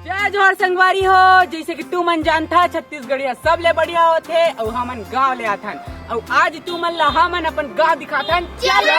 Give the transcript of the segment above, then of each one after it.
जय जोहर संगवारी हो। जैसे कि तू मन जानथा छत्तीसगढ़िया सबले बढ़िया होथे और हमन गांव ले आथन और आज तू मन ला हमन अपन गांव दिखाथन। चलो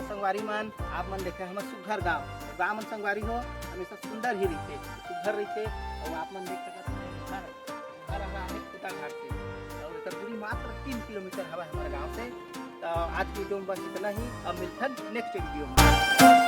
संगवारी मन आप मन देखे हमर सुघर गाँव मन संगवारी हो हमेशा सुंदर ही रहिथे सुघर रहिथे और आप मन देख सकत घर हरा है कुटा घाट से और एकर दूरी मात्र 3 किलोमीटर हवा हमारे गांव से। तो आज की वीडियो में बस इतना ही। अब मिलथन नेक्स्ट वीडियो में।